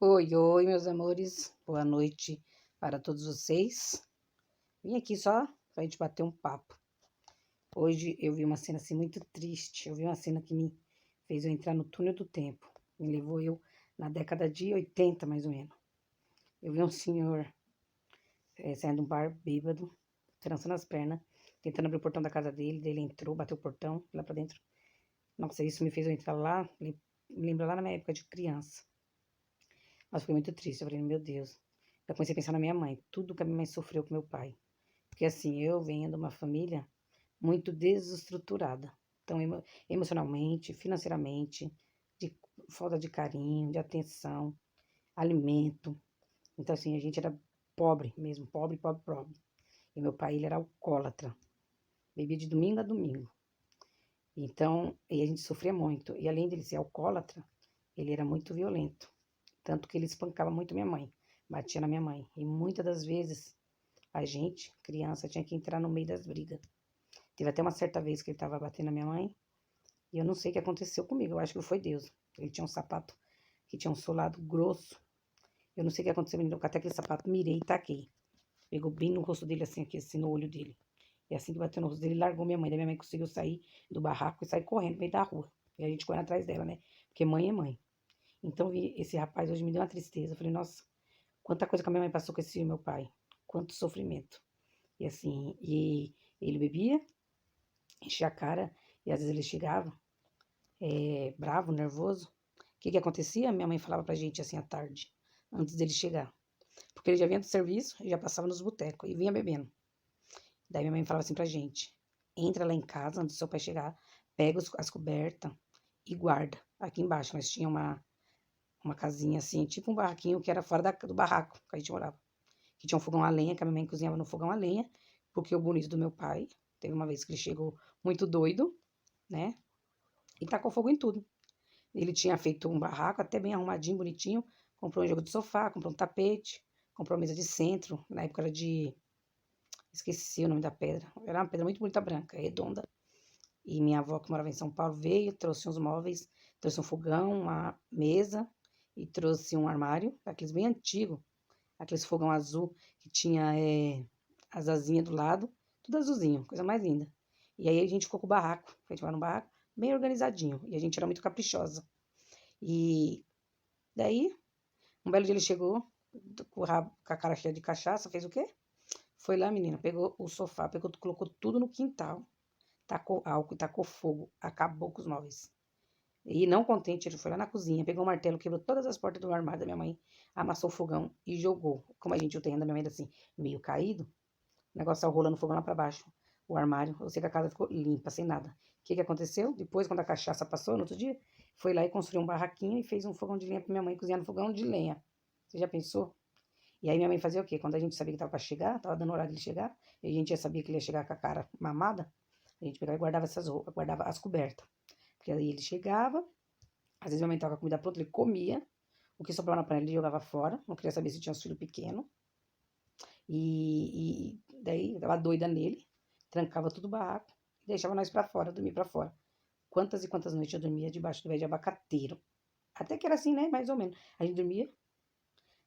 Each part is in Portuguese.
Oi, oi, meus amores. Boa noite para todos vocês. Vim aqui só pra gente bater um papo. Hoje eu vi uma cena assim muito triste. Eu vi uma cena que me fez eu entrar no túnel do tempo. Me levou eu na década de 80, mais ou menos. Eu vi um senhor saindo de um bar bêbado, trançando as pernas, tentando abrir o portão da casa dele. Daí ele entrou, bateu o portão lá pra dentro. Nossa, isso me fez eu entrar lá. Me lembra lá na minha época de criança. Mas foi muito triste. Eu falei, meu Deus. Eu comecei a pensar na minha mãe, tudo que a minha mãe sofreu com meu pai. Porque assim, eu venho de uma família muito desestruturada. Então, emocionalmente, financeiramente, de falta de carinho, de atenção, alimento. Então, assim, a gente era pobre mesmo, pobre, pobre, pobre. E meu pai, ele era alcoólatra. Bebia de domingo a domingo. Então, e a gente sofria muito. E além de ele ser alcoólatra, ele era muito violento. Tanto que ele espancava muito minha mãe, batia na minha mãe. E muitas das vezes a gente, criança, tinha que entrar no meio das brigas. Teve até uma certa vez que ele tava batendo na minha mãe, e eu não sei o que aconteceu comigo, eu acho que foi Deus. Ele tinha um sapato que tinha um solado grosso. Eu não sei o que aconteceu, menino, até aquele sapato, mirei e taquei. Pegou bem no rosto dele, assim, aqui, assim, no olho dele. E assim que bateu no rosto dele, largou minha mãe. Daí minha mãe conseguiu sair do barraco e sair correndo no meio da rua. E a gente correndo atrás dela, né? Porque mãe é mãe. Então, esse rapaz hoje me deu uma tristeza. Eu falei, nossa, quanta coisa que a minha mãe passou com esse meu pai. Quanto sofrimento. E assim, e ele bebia, enchia a cara, e às vezes ele chegava, bravo, nervoso. O que que acontecia? Minha mãe falava pra gente assim à tarde, antes dele chegar. Porque ele já vinha do serviço e já passava nos botecos e vinha bebendo. Daí minha mãe falava assim pra gente: entra lá em casa antes do seu pai chegar, pega as cobertas e guarda. Aqui embaixo nós tínhamos uma casinha assim, tipo um barraquinho que era fora do barraco que a gente morava. Que tinha um fogão a lenha, que a minha mãe cozinhava no fogão a lenha, porque o bonito do meu pai, teve uma vez que ele chegou muito doido, né? E tacou fogo em tudo. Ele tinha feito um barraco até bem arrumadinho, bonitinho, comprou um jogo de sofá, comprou um tapete, comprou uma mesa de centro, na época era de. Esqueci o nome da pedra. Era uma pedra muito bonita, branca, redonda. E minha avó, que morava em São Paulo, veio, trouxe uns móveis, trouxe um fogão, uma mesa e trouxe um armário, daqueles bem antigos, aqueles fogão azul que tinha as asinhas do lado, tudo azulzinho, coisa mais linda. E aí a gente ficou com o barraco, a gente vai no barraco, bem organizadinho, e a gente era muito caprichosa. E daí, um belo dia ele chegou, com a cara cheia de cachaça, fez o quê? Foi lá, menina, pegou o sofá, pegou, colocou tudo no quintal, tacou álcool, tacou fogo, acabou com os móveis. E não contente, ele foi lá na cozinha, pegou um martelo, quebrou todas as portas do armário da minha mãe, amassou o fogão e jogou. Como a gente, o terreno da minha mãe era assim, meio caído, o negócio saiu rolando o fogão lá pra baixo. O armário, eu sei que a casa ficou limpa, sem nada. O que que aconteceu? Depois, quando a cachaça passou, no outro dia, foi lá e construiu um barraquinho e fez um fogão de lenha pra minha mãe cozinhar no fogão de lenha. Você já pensou? E aí minha mãe fazia o quê? Quando a gente sabia que tava pra chegar, tava dando horário de ele chegar, e a gente já sabia que ele ia chegar com a cara mamada, a gente pegava e guardava essas roupas, guardava as cobertas. Porque aí ele chegava, às vezes minha mãe tava com a comida pronta, ele comia, o que sobrava na panela ele jogava fora, não queria saber se tinha uns filhos pequenos. E daí eu tava doida nele, trancava tudo o barraco e deixava nós pra fora, dormir pra fora. Quantas e quantas noites eu dormia debaixo do pé de abacateiro. Até que era assim, né? Mais ou menos. A gente dormia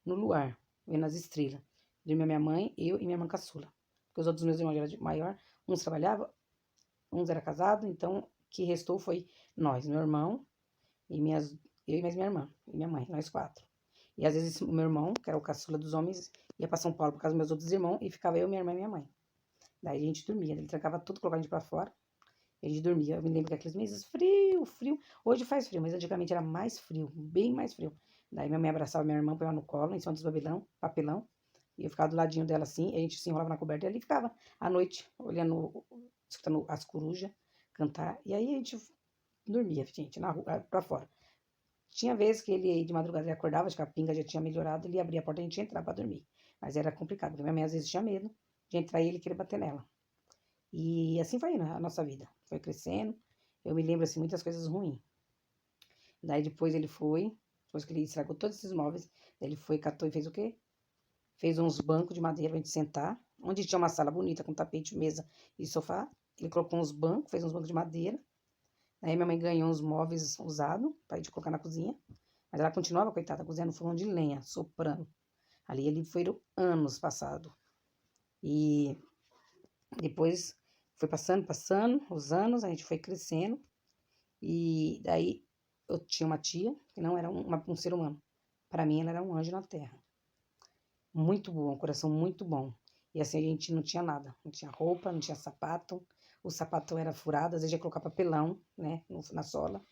no luar, vendo as estrelas. Dormia minha mãe, eu e minha irmã caçula. Porque os outros meus irmãos eram maior, uns trabalhavam, uns eram casados, então o que restou foi nós, meu irmão e eu e mais minha irmã e minha mãe, nós quatro. E às vezes o meu irmão, que era o caçula dos homens, ia pra São Paulo por causa dos meus outros irmãos e ficava eu, minha irmã e minha mãe. Daí a gente dormia, ele trancava tudo, colocava a gente pra fora. E a gente dormia. Eu me lembro que aqueles meses frio, frio. Hoje faz frio, mas antigamente era mais frio, bem mais frio. Daí minha mãe abraçava minha irmã, põe ela no colo, em cima dos papelão. E eu ficava do ladinho dela assim, e a gente se enrolava na coberta e ali ficava à noite, olhando, escutando as corujas cantar. E aí a gente dormia, gente, na rua, pra fora. Tinha vezes que ele de madrugada ele acordava, acho que a pinga já tinha melhorado, ele abria a porta e a gente ia entrar pra dormir. Mas era complicado, porque minha mãe às vezes tinha medo de entrar e ele querer bater nela. E assim foi a nossa vida. Foi crescendo. Eu me lembro, assim, muitas coisas ruins. Daí depois ele foi, depois que ele estragou todos esses móveis, ele foi, catou e fez o quê? Fez uns bancos de madeira pra gente sentar. Onde tinha uma sala bonita com tapete, mesa e sofá. Ele colocou uns bancos, fez uns bancos de madeira. Aí minha mãe ganhou uns móveis usados pra gente colocar na cozinha. Mas ela continuava, coitada, cozinhando no fogão de lenha, soprando. Ali foram anos passados. E depois foi passando os anos, a gente foi crescendo. E daí eu tinha uma tia que não era um ser humano. Para mim, ela era um anjo na terra. Muito bom, um coração muito bom. E assim, a gente não tinha nada. Não tinha roupa, não tinha sapato. O sapato era furado, às vezes ia colocar papelão, né, na sola.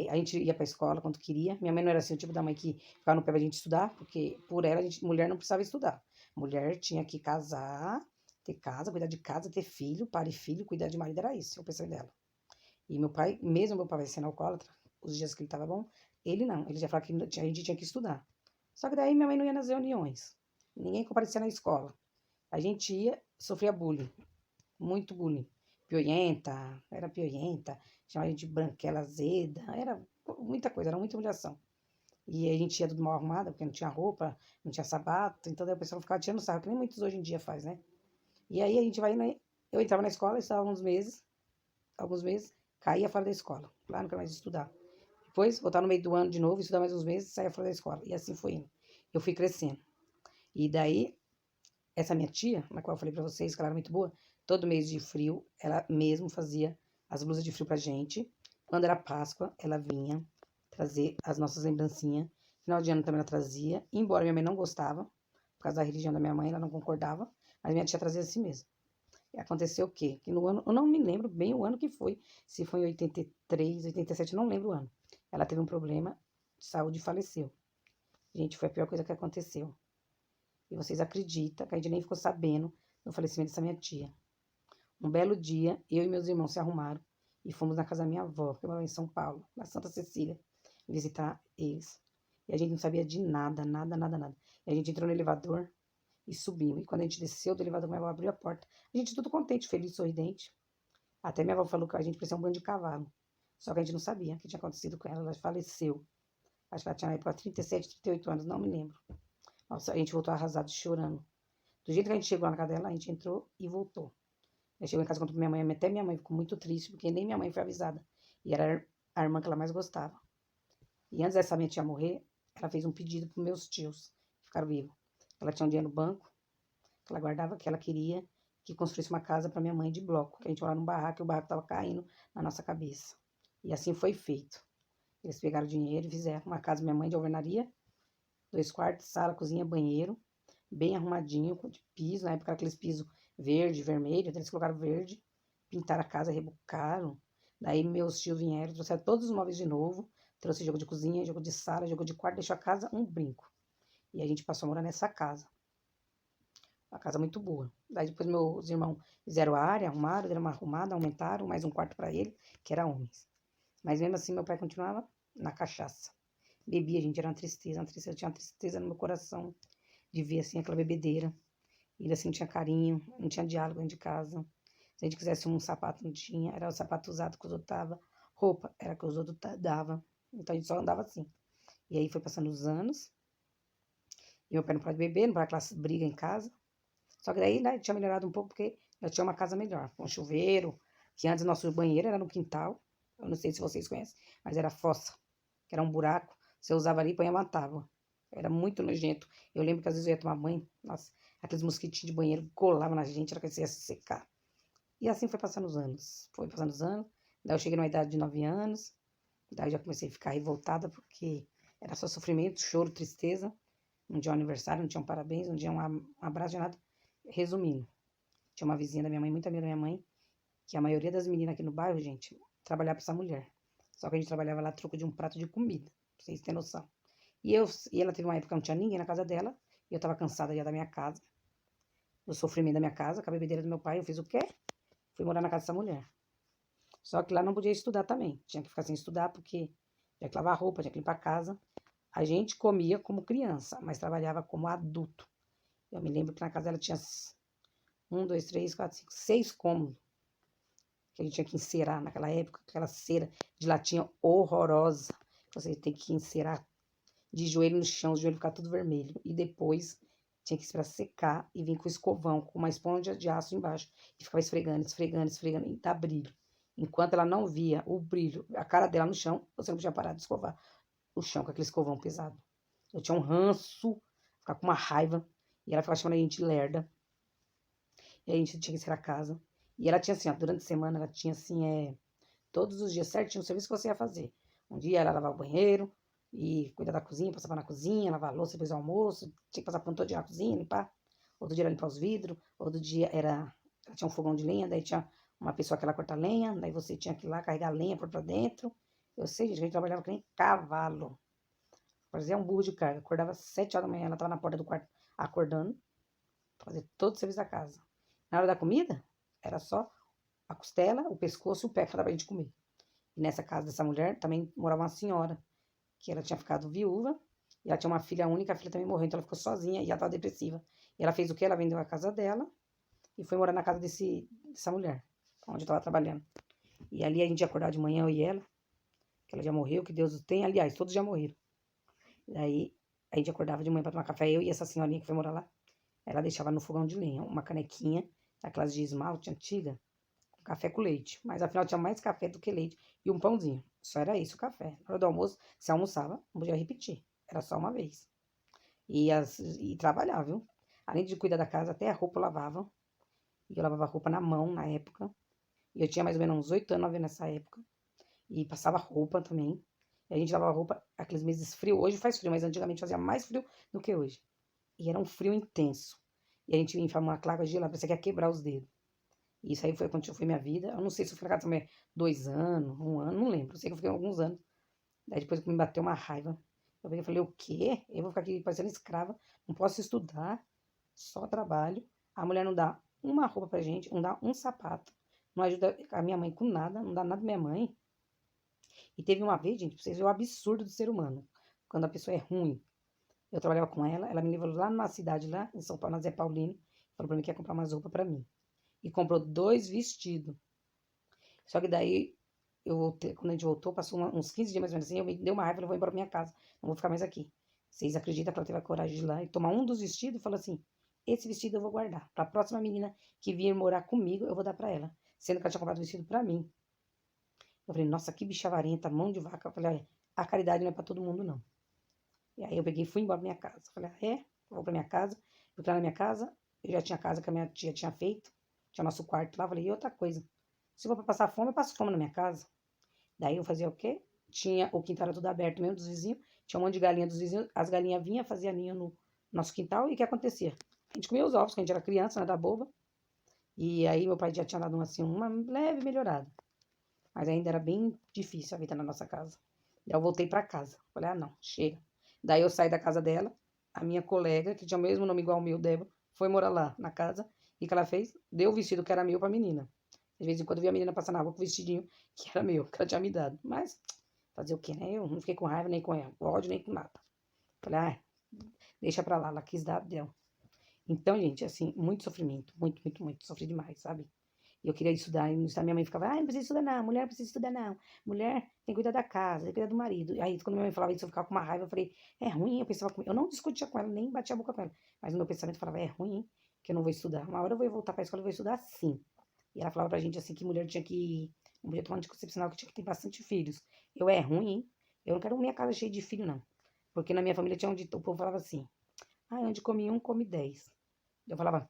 A gente ia pra escola quando queria. Minha mãe não era assim, o tipo da mãe que ficava no pé pra gente estudar, porque por ela, mulher não precisava estudar. Mulher tinha que casar, ter casa, cuidar de casa, ter filho, pare filho, cuidar de marido, era isso, o pensamento dela. E meu pai, mesmo meu pai vai sendo alcoólatra, os dias que ele tava bom, ele não, ele já falava que a gente tinha que estudar. Só que daí minha mãe não ia nas reuniões, ninguém comparecia na escola. A gente ia, sofria bullying, muito bullying. Era pioienta, chamava a gente de branquela azeda, era muita coisa, era muita humilhação. E a gente ia tudo mal arrumada, porque não tinha roupa, não tinha sapato, então daí o pessoal ficava tirando sarro, que nem muitos hoje em dia faz, né? E aí a gente vai, né? Eu entrava na escola, estava alguns meses, caía fora da escola, lá não quero mais estudar. Depois, voltar no meio do ano de novo, estudar mais uns meses, saia fora da escola. E assim foi indo. Eu fui crescendo. E daí, essa minha tia, na qual eu falei pra vocês que ela era muito boa, todo mês de frio, ela mesmo fazia as blusas de frio pra gente. Quando era Páscoa, ela vinha trazer as nossas lembrancinhas. Final de ano também ela trazia, embora minha mãe não gostava, por causa da religião da minha mãe, ela não concordava, mas minha tia trazia assim mesmo. E aconteceu o quê? Que no ano, eu não me lembro bem o ano que foi, se foi em 83, 87, não lembro o ano. Ela teve um problema de saúde e faleceu. Gente, foi a pior coisa que aconteceu. E vocês acreditam que a gente nem ficou sabendo do falecimento dessa minha tia. Um belo dia, eu e meus irmãos se arrumaram e fomos na casa da minha avó, que mora em São Paulo, na Santa Cecília, visitar eles. E a gente não sabia de nada, nada, nada, nada. E a gente entrou no elevador e subimos. E quando a gente desceu do elevador, minha avó abriu a porta. A gente tudo contente, feliz, sorridente. Até minha avó falou que a gente parecia um bando de cavalo. Só que a gente não sabia o que tinha acontecido com ela. Ela faleceu. Acho que ela tinha na época 37, 38 anos, não me lembro. Nossa, a gente voltou arrasado, chorando. Do jeito que a gente chegou na casa dela, a gente entrou e voltou. Aí chegou em casa, contou pra minha mãe, até minha mãe ficou muito triste, porque nem minha mãe foi avisada. E era a irmã que ela mais gostava. E antes dessa minha tia morrer, ela fez um pedido pros meus tios, que ficaram vivos. Ela tinha um dinheiro no banco, que ela guardava, que ela queria que construísse uma casa para minha mãe de bloco, que a gente morava num barraco e o barraco estava caindo na nossa cabeça. E assim foi feito. Eles pegaram o dinheiro e fizeram uma casa minha mãe de alvenaria, 2 quartos, sala, cozinha, banheiro, bem arrumadinho, de piso, na época era aqueles pisos verde, vermelho, então eles colocaram verde, pintaram a casa, rebocaram. Daí meus tios vieram, trouxeram todos os móveis de novo, trouxe jogo de cozinha, jogo de sala, jogo de quarto, deixou a casa um brinco. E a gente passou a morar nessa casa. Uma casa muito boa. Daí depois meus irmãos fizeram a área, arrumaram, deram uma arrumada, aumentaram mais um quarto para ele, que era homens. Mas mesmo assim meu pai continuava na cachaça. Bebia, gente, era uma tristeza, eu tinha uma tristeza no meu coração de ver assim aquela bebedeira. Ele assim não tinha carinho, não tinha diálogo dentro de casa. Se a gente quisesse um sapato, não tinha, era o sapato usado que os outros davam, roupa era que os outros davam. Então a gente só andava assim. E aí foi passando os anos, e meu pai não pode beber, não pode aquelas brigas em casa. Só que daí, né, tinha melhorado um pouco porque já tinha uma casa melhor, com chuveiro, que antes nosso banheiro era no quintal. Eu não sei se vocês conhecem, mas era fossa, que era um buraco. Você usava ali e põe matava. Era muito nojento. Eu lembro que às vezes eu ia tomar banho, nossa, aqueles mosquitinhos de banheiro colavam na gente, era que você ia se secar. E assim foi passando os anos. Foi passando os anos. Daí eu cheguei numa idade de 9 anos. Daí eu já comecei a ficar revoltada, porque era só sofrimento, choro, tristeza. Não tinha um aniversário, não tinha um parabéns, não tinha um abraço de nada. Resumindo, tinha uma vizinha da minha mãe, muito amiga da minha mãe, que a maioria das meninas aqui no bairro, gente, trabalhava pra essa mulher. Só que a gente trabalhava lá a troco de um prato de comida, pra vocês terem noção. E ela teve uma época que não tinha ninguém na casa dela, e eu tava cansada já da minha casa, do sofrimento da minha casa, com a bebedeira do meu pai. Eu fiz o quê? Fui morar na casa dessa mulher. Só que lá não podia estudar também. Tinha que ficar sem estudar, porque tinha que lavar roupa, tinha que limpar a casa. A gente comia como criança, mas trabalhava como adulto. Eu me lembro que na casa dela tinha 6 cômodos que a gente tinha que encerar naquela época, aquela cera de latinha horrorosa. Você tem que encerar de joelho no chão, o joelho ficar tudo vermelho. E depois tinha que esperar secar e vir com o escovão, com uma esponja de aço embaixo. E ficava esfregando, esfregando, esfregando, e dá brilho. Enquanto ela não via o brilho, a cara dela no chão, você não podia parar de escovar. o chão com aquele escovão pesado. Eu tinha um ranço, ficava com uma raiva. E ela ficava chamando a gente de lerda. E a gente tinha que ir a casa. E ela tinha assim, ó, durante a semana, ela tinha assim, todos os dias certinho o serviço que você ia fazer. Um dia ela lavava o banheiro e cuidar da cozinha, passava na cozinha, lavar a louça depois do almoço, tinha que passar por todo dia na cozinha, limpar. Outro dia era limpar os vidros, outro dia ela tinha um fogão de lenha, daí tinha uma pessoa que ela corta lenha, daí você tinha que ir lá carregar a lenha, pôr pra dentro. Eu sei, gente, a gente trabalhava que nem cavalo. Fazia um burro de carga. Acordava às 7 horas da manhã, ela tava na porta do quarto acordando, fazer todo o serviço da casa. Na hora da comida, era só a costela, o pescoço e o pé que dava pra gente comer. E nessa casa dessa mulher também morava uma senhora, que ela tinha ficado viúva, e ela tinha uma filha única, a filha também morreu, então ela ficou sozinha e ela estava depressiva. E ela fez o quê? Ela vendeu a casa dela e foi morar na casa dessa mulher, onde eu estava trabalhando. E ali a gente ia acordar de manhã, eu e ela, que ela já morreu, que Deus o tenha. Aliás, todos já morreram. E daí a gente acordava de manhã para tomar café, eu e essa senhorinha que foi morar lá. Ela deixava no fogão de lenha uma canequinha, daquelas de esmalte antiga, café com leite. Mas afinal tinha mais café do que leite. E um pãozinho. Só era isso o café. Na hora do almoço, você almoçava, não podia repetir. Era só uma vez. E trabalhava, viu? Além de cuidar da casa, até a roupa eu lavava. E eu lavava roupa na mão na época. E eu tinha mais ou menos uns 8 anos 9 nessa época. E passava roupa também. E a gente lavava roupa aqueles meses frio. Hoje faz frio, mas antigamente fazia mais frio do que hoje. E era um frio intenso. E a gente vinha enfiar uma clava gelada, parecia que ia quebrar os dedos. E isso aí foi quando foi minha vida. Eu não sei se eu fui na casa também 2 anos, 1 ano, não lembro. Eu sei que eu fiquei alguns anos. Daí depois que me bateu uma raiva. Eu falei, o quê? Eu vou ficar aqui parecendo escrava, não posso estudar, só trabalho. A mulher não dá uma roupa pra gente, não dá um sapato, não ajuda a minha mãe com nada, não dá nada pra minha mãe. E teve uma vez, gente, pra vocês verem o absurdo do ser humano, quando a pessoa é ruim. Eu trabalhava com ela me levou lá na cidade, lá em São Paulo, na Zé Paulino, falou pra mim que ia comprar umas roupas pra mim. E comprou 2 vestidos. Só que daí, quando a gente voltou, passou uns 15 dias mais ou menos assim, eu me deu uma raiva, eu vou embora pra minha casa, não vou ficar mais aqui. Vocês acreditam que ela teve a coragem de ir lá e tomar um dos vestidos e falou assim, esse vestido eu vou guardar. Pra próxima menina que vir morar comigo, eu vou dar pra ela. Sendo que ela tinha comprado o vestido pra mim. Eu falei, nossa, que bicha avarenta, mão de vaca. Eu falei, olha, a caridade não é pra todo mundo, não. E aí eu peguei e fui embora pra minha casa. Eu falei, eu vou pra minha casa. Eu fui lá na minha casa, eu já tinha casa que a minha tia tinha feito, tinha nosso quarto lá. Eu falei, e outra coisa, se eu for pra passar fome, eu passo fome na minha casa. Daí eu fazia o quê? Tinha o quintal era tudo aberto mesmo dos vizinhos, tinha um monte de galinha dos vizinhos, as galinhas vinham, faziam ninho no nosso quintal, e o que acontecia? A gente comia os ovos, que a gente era criança, né, da boba, e aí meu pai já tinha dado assim, uma leve melhorada, mas ainda era bem difícil a vida na nossa casa. Daí eu voltei pra casa, falei, não, chega. Daí eu saí da casa dela, a minha colega, que tinha o mesmo nome igual ao meu, Débora, foi morar lá na casa, e o que ela fez? Deu o vestido que era meu pra menina. De vez em quando eu via a menina passar na rua com o vestidinho que era meu, que ela tinha me dado. Mas, fazer o quê, né? Eu não fiquei com raiva nem com ela, com ódio nem com nada. Falei, deixa pra lá, ela quis dar, deu. Então, gente, assim, muito sofrimento, muito, muito, muito, sofri demais, sabe? E eu queria estudar, e minha mãe ficava, não precisa estudar não, mulher não precisa estudar não. Mulher tem que cuidar da casa, tem que cuidar do marido. E aí, quando minha mãe falava isso, eu ficava com uma raiva, eu falei, é ruim, eu pensava comigo. Eu não discutia com ela, nem batia a boca com ela. Mas no meu pensamento eu falava, é ruim, que eu não vou estudar. Uma hora eu vou voltar pra escola e vou estudar sim. E ela falava pra gente assim que mulher tinha que. Não podia tomar anticoncepcional, que tinha que ter bastante filhos. Eu é ruim, hein? Eu não quero minha casa cheia de filho, não. Porque na minha família tinha onde o povo falava assim: onde come um, come 10. Eu falava: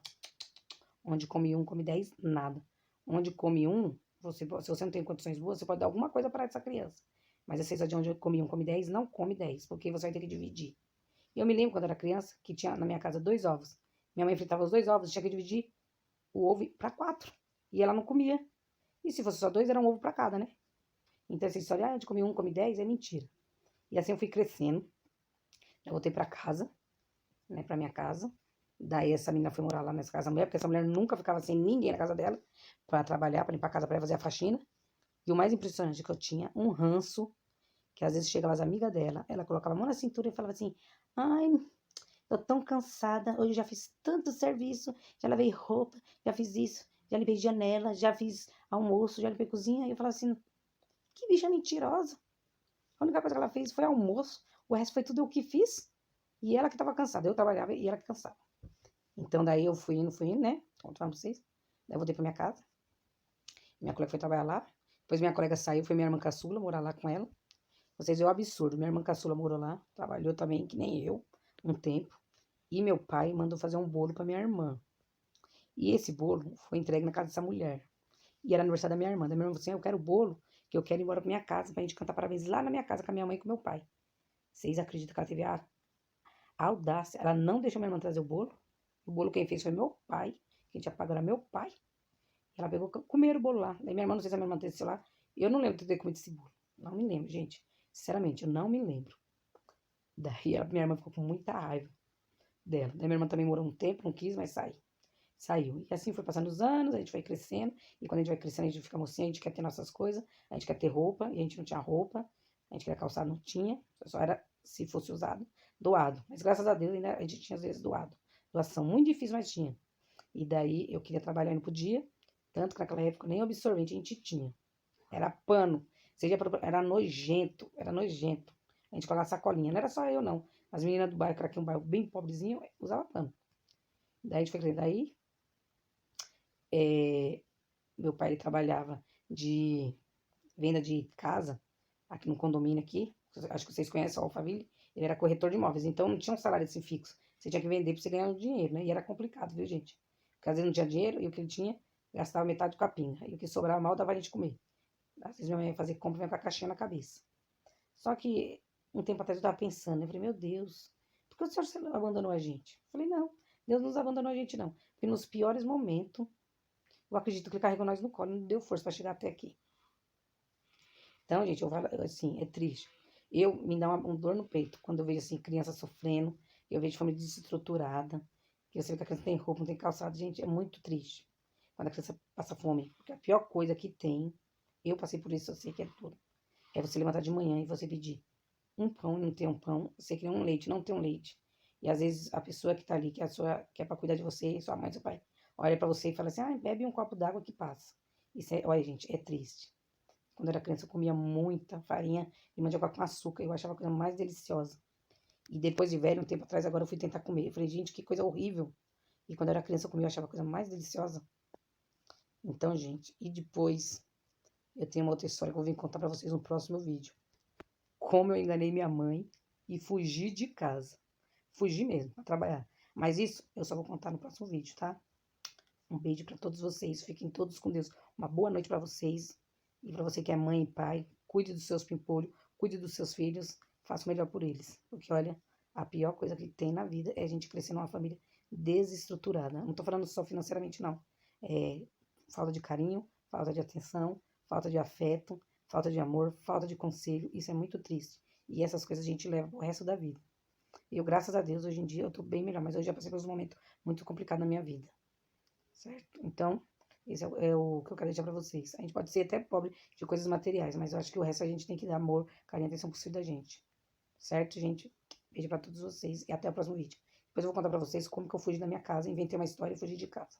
onde come um, come 10, nada. Onde come um, se você não tem condições boas, você pode dar alguma coisa para essa criança. Mas a cesta de onde come um, come 10, não come 10, porque você vai ter que dividir. Eu me lembro quando eu era criança que tinha na minha casa 2 ovos. Minha mãe fritava os 2 ovos e tinha que dividir o ovo para 4. E ela não comia. E se fosse só 2, era um ovo para cada, né? Então essa história, de comer um, come 10, é mentira. E assim eu fui crescendo. Eu voltei para casa, né, pra minha casa. Daí essa menina foi morar lá nessa casa da mulher, porque essa mulher nunca ficava sem ninguém na casa dela pra trabalhar, pra limpar a casa, pra ela fazer a faxina. E o mais impressionante é que eu tinha um ranço, que às vezes chegava as amigas dela, ela colocava a mão na cintura e falava assim, ai, tô tão cansada, hoje eu já fiz tanto serviço, já lavei roupa, já fiz isso, já limpei janela, já fiz almoço, já limpei cozinha. E eu falava assim, que bicha mentirosa. A única coisa que ela fez foi almoço, o resto foi tudo eu que fiz. E ela que tava cansada, eu trabalhava e ela que cansava. Então daí eu fui indo, né? Contar pra vocês. Daí eu voltei pra minha casa. Minha colega foi trabalhar lá. Depois minha colega saiu, foi minha irmã caçula morar lá com ela. Vocês veem o absurdo. Minha irmã caçula morou lá, trabalhou também, que nem eu, um tempo. E meu pai mandou fazer um bolo pra minha irmã. E esse bolo foi entregue na casa dessa mulher. E era aniversário da minha irmã. Da minha irmã falou assim: eu quero o bolo, que eu quero ir embora pra minha casa, pra gente cantar parabéns lá na minha casa com a minha mãe e com meu pai. Vocês acreditam que ela teve a audácia? Ela não deixou minha irmã trazer o bolo. O bolo quem fez foi meu pai. Quem tinha pago era meu pai. E ela pegou, comeram o bolo lá. Daí minha irmã, não sei se a minha irmã teve lá. Eu não lembro de ter comido esse bolo. Não me lembro, gente. Sinceramente, eu não me lembro. Daí minha irmã ficou com muita raiva dela. Daí minha irmã também morou um tempo, não quis, mas saiu. E assim foi passando os anos, a gente foi crescendo. E quando a gente vai crescendo, a gente fica mocinha, a gente quer ter nossas coisas. A gente quer ter roupa, e a gente não tinha roupa. A gente queria calçado, não tinha. Só era, se fosse usado, doado. Mas graças a Deus, ainda a gente tinha às vezes doado. Doação muito difícil, mas tinha. E daí eu queria trabalhar e não podia. Tanto que naquela época nem absorvente a gente tinha. Era pano. Era nojento, era nojento. A gente colocava sacolinha. Não era só eu, não. As meninas do bairro, que era aqui um bairro bem pobrezinho, usava pano. Daí a gente foi crescendo. Daí, meu pai ele trabalhava de venda de casa, aqui no condomínio aqui. Acho que vocês conhecem o Alphaville. Ele era corretor de imóveis, então não tinha um salário assim fixo. Você tinha que vender pra você ganhar um dinheiro, né? E era complicado, viu, gente? Porque às vezes não tinha dinheiro e o que ele tinha, gastava metade com a pinga. E o que sobrava mal dava a gente comer. Às vezes minha mãe ia fazer compra e vinha com a caixinha na cabeça. Só que um tempo atrás eu tava pensando, né? Eu falei, meu Deus, por que o Senhor abandonou a gente? Eu falei, não, Deus não nos abandonou a gente, não. Porque nos piores momentos, eu acredito que ele carregou nós no colo, não deu força para chegar até aqui. Então, gente, eu falo assim, é triste. Eu me dá uma dor no peito quando eu vejo assim, criança sofrendo, eu vejo família desestruturada, que você vê que a criança tem roupa, não tem calçado, gente, é muito triste. Quando a criança passa fome, porque a pior coisa que tem, eu passei por isso, eu sei que é tudo. É você levantar de manhã e você pedir um pão e não ter um pão, você querer um leite, não ter um leite. E às vezes a pessoa que tá ali, que é pra cuidar de você, sua mãe, seu pai, olha pra você e fala assim, ah, bebe um copo d'água que passa. Isso é, olha, gente, é triste. Quando eu era criança, eu comia muita farinha de mandioca com açúcar. Eu achava a coisa mais deliciosa. E depois de velho, um tempo atrás, agora eu fui tentar comer. Eu falei, gente, que coisa horrível. E quando eu era criança, eu comia, eu achava a coisa mais deliciosa. Então, gente, e depois eu tenho uma outra história que eu vou contar pra vocês no próximo vídeo. Como eu enganei minha mãe e fugi de casa. Fugi mesmo, pra trabalhar. Mas isso eu só vou contar no próximo vídeo, tá? Um beijo pra todos vocês. Fiquem todos com Deus. Uma boa noite pra vocês. E pra você que é mãe e pai, cuide dos seus pimpolhos, cuide dos seus filhos, faça o melhor por eles. Porque, olha, a pior coisa que tem na vida é a gente crescer numa família desestruturada. Não tô falando só financeiramente, não. É falta de carinho, falta de atenção, falta de afeto, falta de amor, falta de conselho. Isso é muito triste. E essas coisas a gente leva pro resto da vida. Eu, graças a Deus, hoje em dia eu tô bem melhor, mas eu já passei por um momento muito complicado na minha vida. Certo? Então, esse é o que eu quero deixar pra vocês. A gente pode ser até pobre de coisas materiais, mas eu acho que o resto a gente tem que dar amor, carinho e atenção pro filho da gente. Certo, gente? Beijo pra todos vocês e até o próximo vídeo. Depois eu vou contar pra vocês como que eu fugi da minha casa, inventei uma história e fugi de casa.